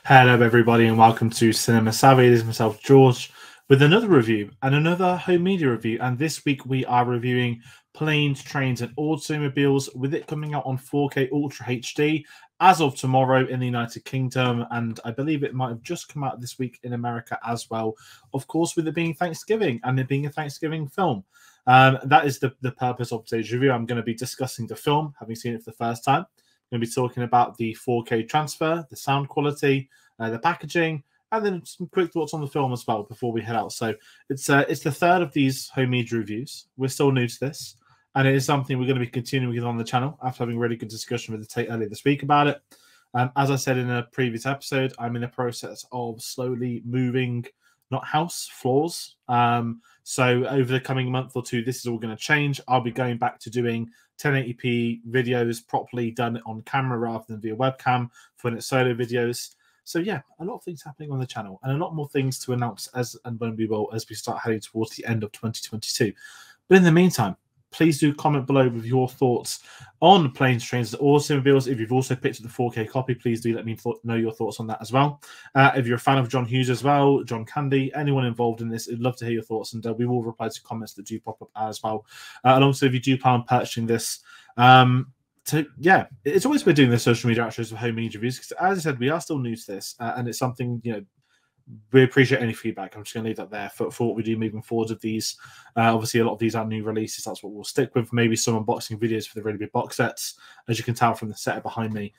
Hello, everybody, and welcome to Cinema Savvy. This is myself, George, with another review and another home media review. And this week we are reviewing Planes, Trains, and Automobiles, with it coming out on 4K Ultra HD as of tomorrow in the United Kingdom. And I believe it might have just come out this week in America as well. Of course, with it being Thanksgiving and it being a Thanksgiving film. That is the purpose of today's review. I'm going to be discussing the film, having seen it for the first time. Going to be talking about the 4K transfer, the sound quality, the packaging, and then some quick thoughts on the film as well before we head out. So it's the third of these home media reviews. We're still new to this, and it is something we're going to be continuing with on the channel after having a really good discussion with the Tate earlier this week about it. As I said in a previous episode, I'm in a process of slowly moving, not house, floors. So over the coming month or two, this is all going to change. I'll be going back to doing 1080p videos properly done on camera rather than via webcam for when it's solo videos. So yeah, a lot of things happening on the channel and a lot more things to announce as and when we will as we start heading towards the end of 2022. But in the meantime, please do comment below with your thoughts on Planes, Trains, and Automobiles. If you've also picked up the 4K copy, please do let me know your thoughts on that as well. If you're a fan of John Hughes as well, John Candy, anyone involved in this, I'd love to hear your thoughts, and we will reply to comments that do pop up as well. And also, if you do plan on purchasing this, yeah, it's always been doing the social media outros of home media reviews because, as I said, we are still new to this, and it's something, you know, we appreciate any feedback. I'm just going to leave that there for what we do moving forward with these. Obviously, a lot of these are new releases. That's what we'll stick with. Maybe some unboxing videos for the really big box sets. As you can tell from the setup behind me,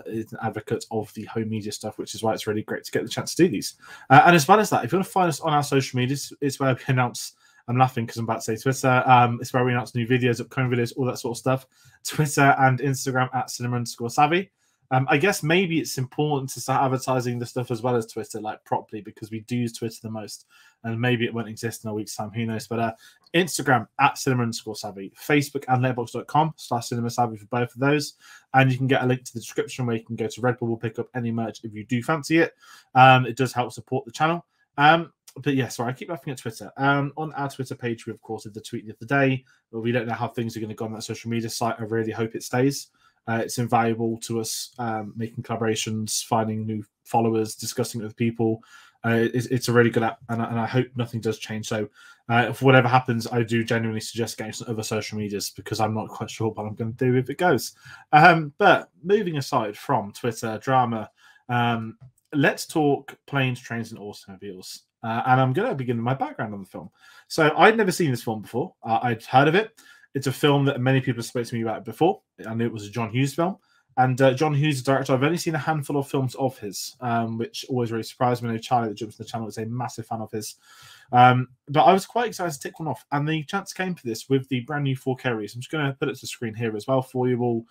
is an advocate of the home media stuff, which is why it's really great to get the chance to do these. And as well as that, if you want to find us on our social medias, it's where we announce. I'm laughing because I'm about to say Twitter. It's where we announce new videos, upcoming videos, all that sort of stuff. Twitter and Instagram at cinema_savvy. I guess maybe it's important to start advertising the stuff as well as Twitter, like properly, because we do use Twitter the most, and maybe it won't exist in a week's time. Who knows? But Instagram at cinema_savvy, Facebook and letterboxd.com/cinemasavvy for both of those, and you can get a link to the description where you can go to Redbubble, pick up any merch if you do fancy it. It does help support the channel. But yeah, sorry, I keep laughing at Twitter. On our Twitter page, we of course did the tweet the other day, but we don't know how things are going to go on that social media site. I really hope it stays. It's invaluable to us, making collaborations, finding new followers, discussing it with people. It's a really good app, and I hope nothing does change. So if whatever happens, I do genuinely suggest getting some other social medias because I'm not quite sure what I'm going to do if it goes. But moving aside from Twitter drama, let's talk Planes, Trains, and Automobiles. And I'm going to begin with my background on the film. So I'd never seen this film before. I'd heard of it. It's a film that many people have spoken to me about before. I knew it was a John Hughes film. And John Hughes, the director, I've only seen a handful of films of his, which always really surprised me. I know Charlie that jumps on the channel is a massive fan of his. But I was quite excited to tick one off. And the chance came for this with the brand new 4K release. I'm just going to put it to the screen here as well for you all.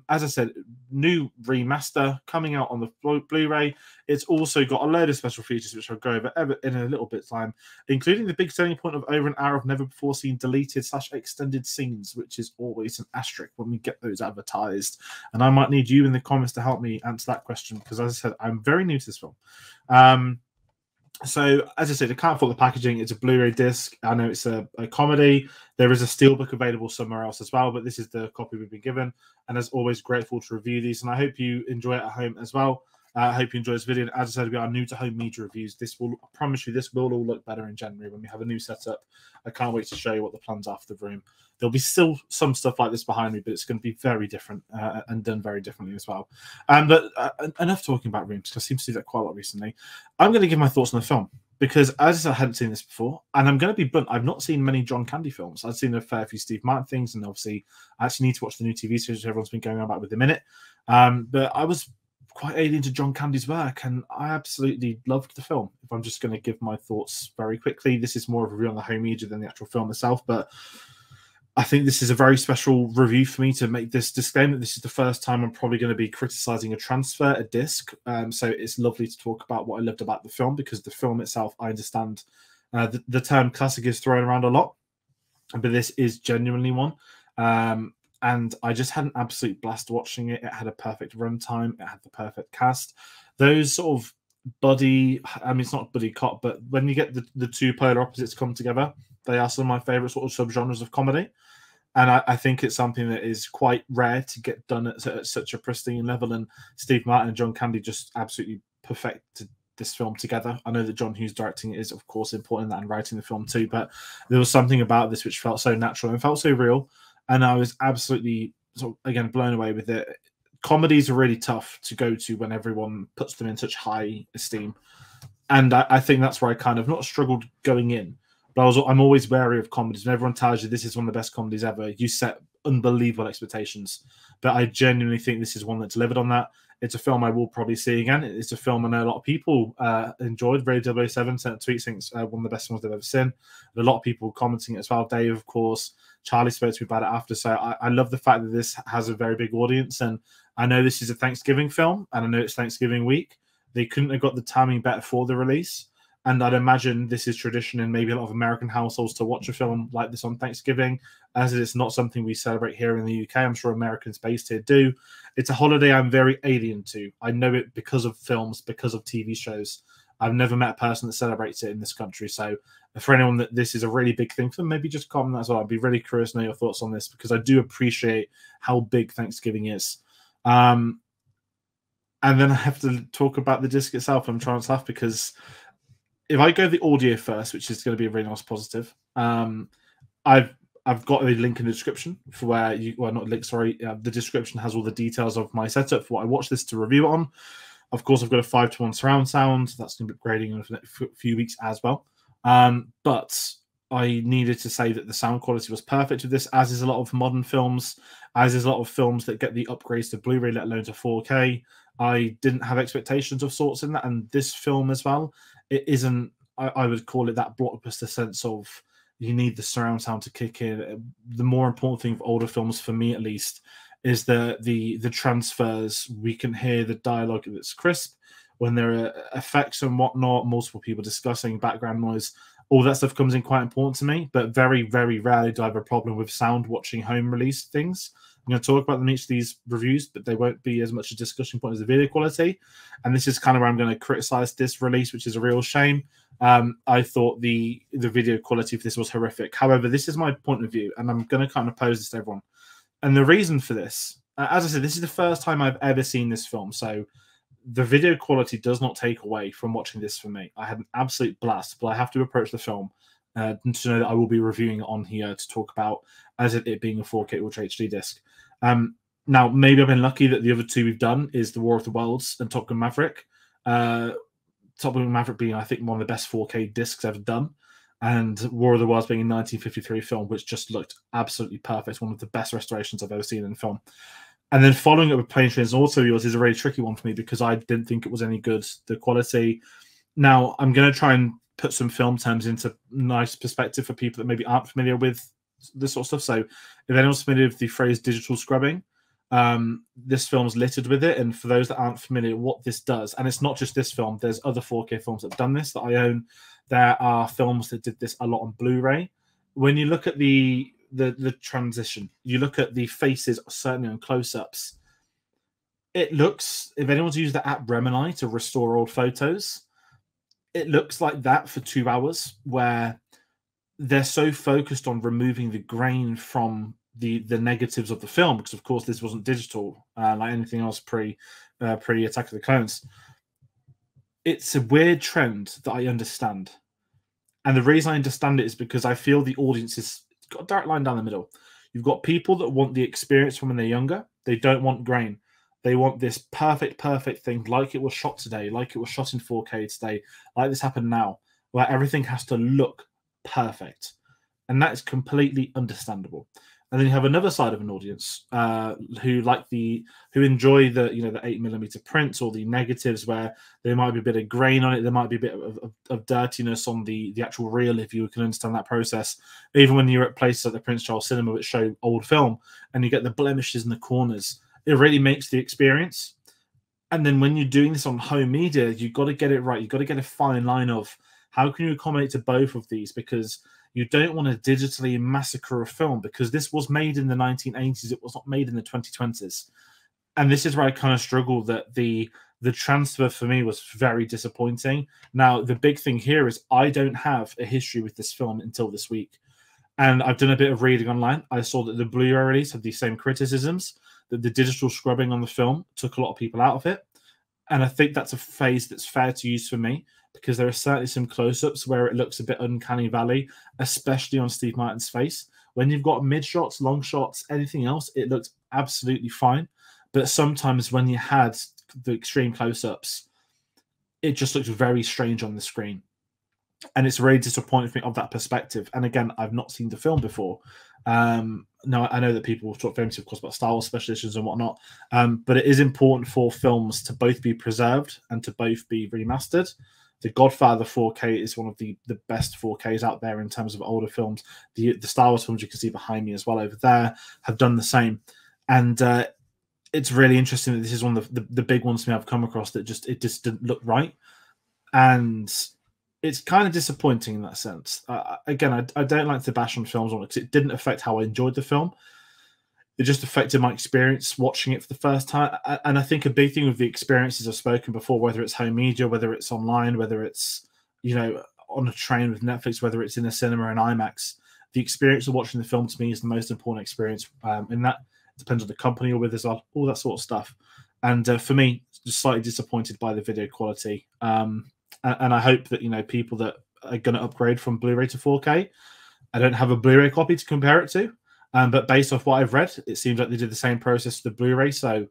As I said, new remaster coming out on the Blu-ray. It's also got a load of special features, which I'll go over in a little bit of time, including the big selling point of over an hour of never before seen deleted / extended scenes, which is always an asterisk when we get those advertised. And I might need you in the comments to help me answer that question, because as I said, I'm very new to this film. So, as I said, I can't fault the packaging. It's a Blu-ray disc. I know it's a comedy. There is a steelbook available somewhere else as well, but this is the copy we've been given. And as always, grateful to review these. And I hope you enjoy it at home as well. I hope you enjoy this video. And as I said, we are new to home media reviews. This will, I promise you, this will all look better in January when we have a new setup. I can't wait to show you what the plans are for the room. There'll be still some stuff like this behind me, but it's going to be very different and done very differently as well. But enough talking about rooms, because I seem to do that quite a lot recently. I'm going to give my thoughts on the film, because as I said, I hadn't seen this before, and I'm going to be blunt. I've not seen many John Candy films. I've seen a fair few Steve Martin things, and obviously I actually need to watch the new TV series everyone's been going on about with a minute. But I was quite alien to John Candy's work, and I absolutely loved the film. If I'm just going to give my thoughts very quickly, this is more of a review on the home media than the actual film itself, but I think this is a very special review for me to make this disclaimer. This is the first time I'm probably going to be criticizing a transfer, a disc. So it's lovely to talk about what I loved about the film, because the film itself, I understand the term classic is thrown around a lot, but this is genuinely one. And I just had an absolute blast watching it. It had a perfect runtime. It had the perfect cast. Those sort of buddy, I mean, it's not buddy cop, but when you get the two polar opposites come together, they are some of my favorite sort of subgenres of comedy. And I think it's something that is quite rare to get done at such a pristine level. And Steve Martin and John Candy just absolutely perfected this film together. I know that John Hughes directing it is, of course, important in that, and writing the film too, but there was something about this which felt so natural and felt so real, and I was absolutely, sort of, again, blown away with it. Comedies are really tough to go to when everyone puts them in such high esteem, and I think that's where I kind of not struggled going in, but I'm always wary of comedies. When everyone tells you this is one of the best comedies ever, you set unbelievable expectations. But I genuinely think this is one that delivered on that. It's a film I will probably see again. It's a film I know a lot of people enjoyed. Ray 007 sent a tweet saying it's one of the best ones they've ever seen. A lot of people commenting it as well. Dave, of course. Charlie spoke to me about it after. So I love the fact that this has a very big audience. And I know this is a Thanksgiving film, and I know it's Thanksgiving week. They couldn't have got the timing better for the release. And I'd imagine this is tradition in maybe a lot of American households to watch a film like this on Thanksgiving, as it is not something we celebrate here in the UK. I'm sure Americans based here do. It's a holiday I'm very alien to. I know it because of films, because of TV shows. I've never met a person that celebrates it in this country. So for anyone that this is a really big thing for, maybe just comment as well. I'd be really curious to know your thoughts on this, because I do appreciate how big Thanksgiving is. And then I have to talk about the disc itself. I'm trying to laugh because if I go the audio first, which is going to be a really nice positive, I've got a link in the description for where you, well, not a link, sorry, the description has all the details of my setup for what I watched this to review it on. Of course, I've got a 5:1 surround sound. That's going to be upgrading in a few weeks as well. But I needed to say that the sound quality was perfect with this, as is a lot of modern films, as is a lot of films that get the upgrades to Blu-ray, let alone to 4K. I didn't have expectations of sorts in that, and this film as well, it isn't, I would call it that blockbuster sense of you need the surround sound to kick in. The more important thing of older films, for me at least, is the transfers. We can hear the dialogue that's crisp. When there are effects and whatnot, multiple people discussing, background noise, all that stuff comes in quite important to me. But very, very rarely do I have a problem with sound watching home release things. I'm going to talk about them in each of these reviews, but they won't be as much a discussion point as the video quality. And this is kind of where I'm going to criticize this release, which is a real shame. I thought the video quality for this was horrific. However, this is my point of view, and I'm going to kind of pose this to everyone. And the reason for this, as I said, this is the first time I've ever seen this film. So the video quality does not take away from watching this for me. I had an absolute blast, but I have to approach the film to know that I will be reviewing it on here to talk about as it being a 4K Ultra HD disc. Now, maybe I've been lucky that the other two we've done is The War of the Worlds and Top Gun Maverick. Top Gun Maverick being, I think, one of the best 4K discs ever done, and War of the Worlds being a 1953 film, which just looked absolutely perfect. One of the best restorations I've ever seen in film. And then following it with Planes, Trains, and Automobiles is a really tricky one for me because I didn't think it was any good, the quality. Now, I'm going to try and put some film terms into nice perspective for people that maybe aren't familiar with this sort of stuff. So if anyone's familiar with the phrase digital scrubbing, this film's littered with it. And for those that aren't familiar what this does, and it's not just this film, there's other 4K films that have done this that I own. There are films that did this a lot on Blu-ray. When you look at the transition, you look at the faces, certainly on close-ups, it looks, if anyone's used the app Remini to restore old photos, it looks like that for 2 hours, where they're so focused on removing the grain from the negatives of the film, because of course this wasn't digital like anything else pre Attack of the Clones. It's a weird trend that I understand, and the reason I understand it is because I feel the audience is got a direct line down the middle. You've got people that want the experience from when they're younger. They don't want grain. They want this perfect thing, like it was shot today, like it was shot in 4K today, like this happened now, where everything has to look perfect. And that is completely understandable. And then you have another side of an audience who enjoy the the 8mm prints or the negatives, where there might be a bit of grain on it, there might be a bit of dirtiness on the actual reel, if you can understand that process. Even when you're at places like the Prince Charles Cinema, which show old film, and you get the blemishes in the corners, it really makes the experience. And then when you're doing this on home media, you've got to get it right. You've got to get a fine line of how can you accommodate to both of these, because you don't want to digitally massacre a film, because this was made in the 1980s. It was not made in the 2020s. And this is where I kind of struggle, that the transfer for me was very disappointing. Now, the big thing here is I don't have a history with this film until this week. And I've done a bit of reading online. I saw that the Blu-ray release had these same criticisms, that the digital scrubbing on the film took a lot of people out of it. And I think that's a phase that's fair to use for me, because there are certainly some close-ups where it looks a bit uncanny valley, especially on Steve Martin's face. When you've got mid shots, long shots, anything else, it looks absolutely fine. But sometimes when you had the extreme close-ups, it just looks very strange on the screen. And it's really disappointing for me of that perspective. And again, I've not seen the film before. No, I know that people talk famously, of course, about Star Wars special editions and whatnot. But it is important for films to both be preserved and to both be remastered. The Godfather 4K is one of the best 4Ks out there in terms of older films. The Star Wars films you can see behind me as well over there have done the same. And it's really interesting that this is one of the big ones I've come across that it just didn't look right. And it's kind of disappointing in that sense. Again, I don't like to bash on films on it because it didn't affect how I enjoyed the film. It just affected my experience watching it for the first time. And I think a big thing with the experiences I've spoken before, whether it's home media, whether it's online, whether it's, on a train with Netflix, whether it's in a cinema and IMAX, the experience of watching the film to me is the most important experience. And that depends on the company you're with as well, all that sort of stuff. And for me, just slightly disappointed by the video quality. And I hope that, people that are going to upgrade from Blu-ray to 4K, I don't have a Blu-ray copy to compare it to. But based off what I've read, it seems like they did the same process for the Blu-ray. So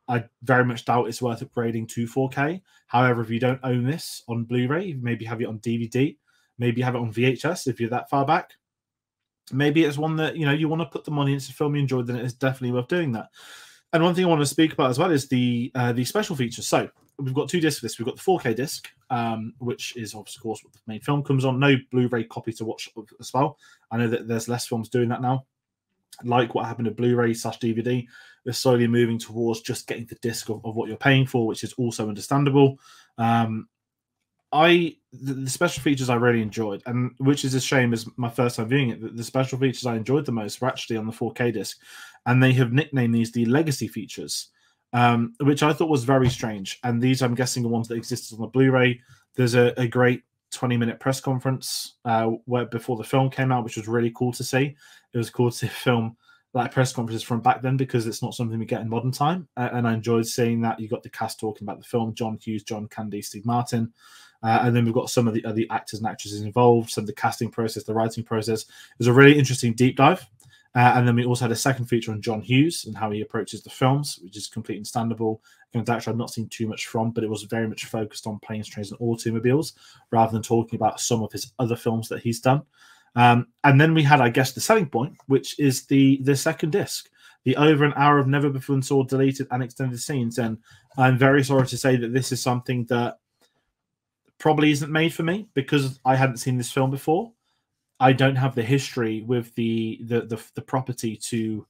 I very much doubt it's worth upgrading to 4K. However, if you don't own this on Blu-ray, maybe have it on DVD, maybe have it on VHS if you're that far back. Maybe it's one that, you want to put the money into a film you enjoyed, then it is definitely worth doing that. And one thing I want to speak about as well is the special features. So we've got two discs for this. We've got the 4K disc, which is, of course, what the main film comes on. No Blu-ray copy to watch as well. I know that there's less films doing that now. Like what happened to Blu-ray/DVD, they're slowly moving towards just getting the disc of what you're paying for, which is also understandable. The special features I really enjoyed, and which is a shame as my first time viewing it, the special features I enjoyed the most were actually on the 4K disc, and they have nicknamed these the legacy features, which I thought was very strange. And these, I'm guessing, are ones that existed on the Blu-ray. There's a great 20-minute press conference where before the film came out, which was really cool to see. It was cool to see a film like press conferences from back then, because it's not something we get in modern time. And I enjoyed seeing that. You got the cast talking about the film: John Hughes, John Candy, Steve Martin. And then we've got some of the actors and actresses involved, some of the casting process, the writing process. It was a really interesting deep dive. And then we also had a second feature on John Hughes and how he approaches the films, which is completely understandable. An actor I've not seen too much from, but it was very much focused on planes, trains, and automobiles, rather than talking about some of his other films that he's done. And then we had, I guess, the selling point, which is the second disc, the over an hour of never before saw deleted and extended scenes. And I'm very sorry to say that this is something that probably isn't made for me, because I hadn't seen this film before. I don't have the history with the property to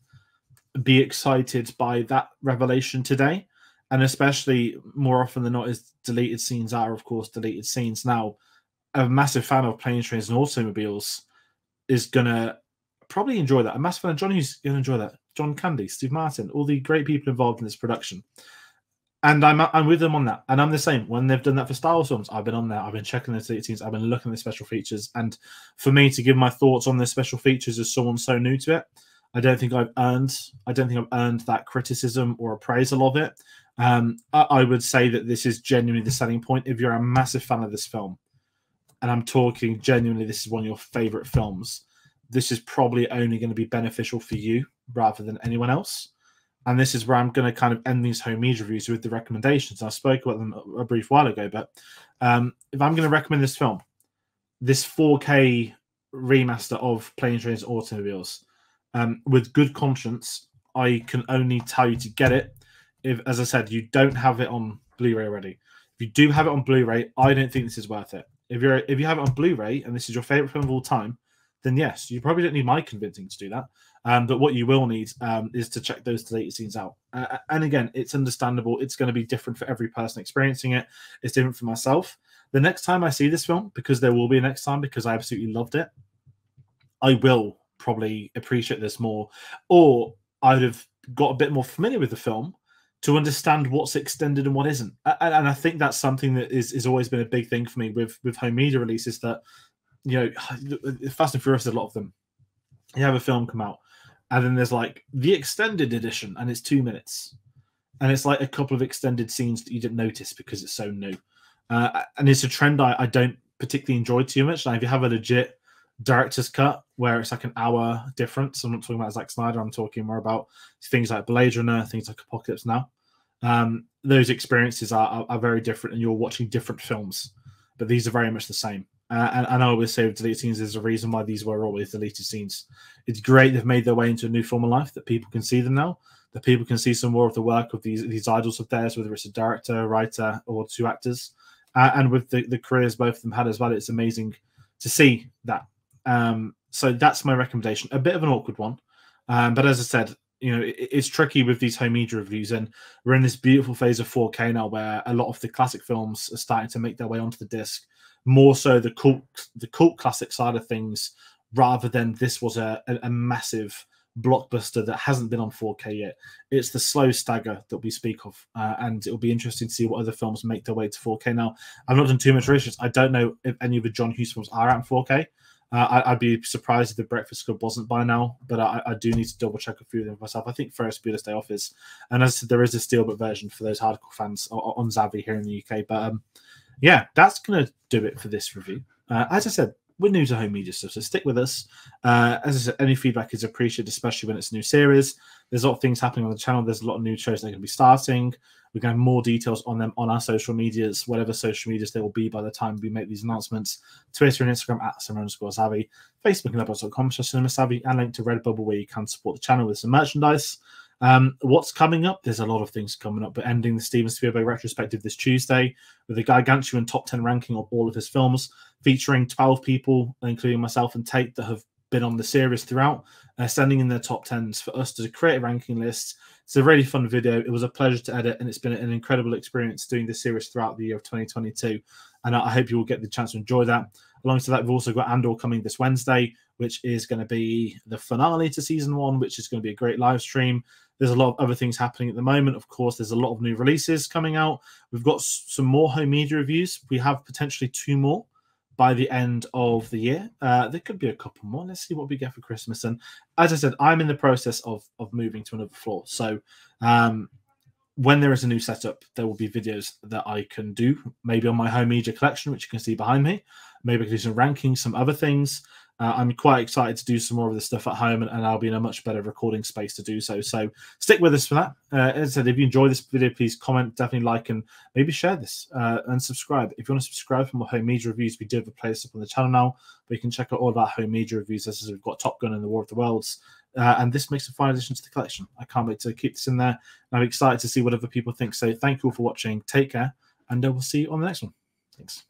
be excited by that revelation today. And especially more often than not, is deleted scenes are, of course, deleted scenes. Now, a massive fan of planes, trains, and automobiles is going to probably enjoy that. A massive fan of John Hughes is going to enjoy that. John Candy, Steve Martin, all the great people involved in this production. And I'm with them on that. And I'm the same. When they've done that for Star Wars films, I've been on there. I've been checking the deleted scenes. I've been looking at the special features. And for me to give my thoughts on the special features as someone so new to it, I don't think I've earned that criticism or appraisal of it. I would say that this is genuinely the selling point. If you're a massive fan of this film, and I'm talking genuinely, this is one of your favorite films, this is probably only going to be beneficial for you rather than anyone else. And this is where I'm going to kind of end these home media reviews with the recommendations. I spoke about them a brief while ago, but if I'm going to recommend this film, this 4K remaster of Planes, Trains, and Automobiles, with good conscience, I can only tell you to get it if, as I said, you don't have it on Blu-ray already. If you do have it on Blu-ray, I don't think this is worth it. If you have it on Blu-ray and this is your favorite film of all time, then yes, you probably don't need my convincing to do that. But what you will need is to check those deleted scenes out. And again, it's understandable. It's going to be different for every person experiencing it. It's different for myself. The next time I see this film, because there will be a next time, because I absolutely loved it, I will probably appreciate this more. Or I'd have got a bit more familiar with the film to understand what's extended and what isn't. And I think that's something that is always been a big thing for me with home media releases, that, Fast and Furious, a lot of them, you have a film come out, and then there's like the extended edition, and it's 2 minutes. and it's like a couple of extended scenes that you didn't notice because it's so new. And it's a trend I don't particularly enjoy too much. Like if you have a legit director's cut where it's like an hour difference, I'm not talking about Zack Snyder, I'm talking more about things like Blade Runner, things like Apocalypse Now. Those experiences are very different, and you're watching different films, but these are very much the same. And I always say with deleted scenes, there's a reason why these were always deleted scenes. It's great they've made their way into a new form of life, that people can see them now, that people can see some more of the work of these idols of theirs, whether it's a director, writer, or two actors. And with the careers both of them had as well, it's amazing to see that. So that's my recommendation. A bit of an awkward one, but as I said, you know, it's tricky with these home media reviews, and we're in this beautiful phase of 4K now, where a lot of the classic films are starting to make their way onto the disc. More so the cult classic side of things, rather than this was a massive blockbuster that hasn't been on 4K yet. It's the slow stagger that we speak of, and it'll be interesting to see what other films make their way to 4K now. I've not done too much research. I don't know if any of the John Hughes films are out in 4K. I'd be surprised if The Breakfast Club wasn't by now, but I do need to double check a few of them myself. I think Ferris Bueller's Day Off is, and as I said, there is a steelbook version for those hardcore fans on Zavi here in the UK. But yeah, that's going to do it for this review. As I said, we're new to home media stuff, so stick with us. As I said, any feedback is appreciated, especially when it's a new series. There's a lot of things happening on the channel. There's a lot of new shows that are going to be starting. We're going to have more details on them on our social medias, whatever social medias they will be by the time we make these announcements. Twitter and Instagram at @cinema_savvy, Facebook and letterboxd.com/cinemasavvy, and link to Redbubble where you can support the channel with some merchandise. What's coming up? There's a lot of things coming up, but ending the Steven Spielberg retrospective this Tuesday with a gargantuan top 10 ranking of all of his films, featuring 12 people, including myself and Tate, that have been on the series throughout, sending in their top 10s for us to create a ranking list. It's a really fun video. It was a pleasure to edit, and it's been an incredible experience doing this series throughout the year of 2022. And I hope you will get the chance to enjoy that. Alongside that, we've also got Andor coming this Wednesday, which is going to be the finale to season 1, which is going to be a great live stream. There's a lot of other things happening at the moment. Of course, there's a lot of new releases coming out. We've got some more home media reviews. We have potentially 2 more by the end of the year. There could be a couple more. Let's see what we get for Christmas. And as I said, I'm in the process of moving to another floor. So when there is a new setup, there will be videos that I can do, maybe on my home media collection, which you can see behind me. Maybe I can do some rankings, some other things. I'm quite excited to do some more of this stuff at home, and I'll be in a much better recording space to do so. So stick with us for that. As I said, if you enjoy this video, please comment, definitely like, and maybe share this and subscribe. If you want to subscribe for more home media reviews, we do have a playlist up on the channel now, but you can check out all of our home media reviews. As we've got Top Gun and The War of the Worlds, and this makes a fine addition to the collection. I can't wait to keep this in there. I'm excited to see what other people think. So thank you all for watching. Take care, and we'll see you on the next one. Thanks.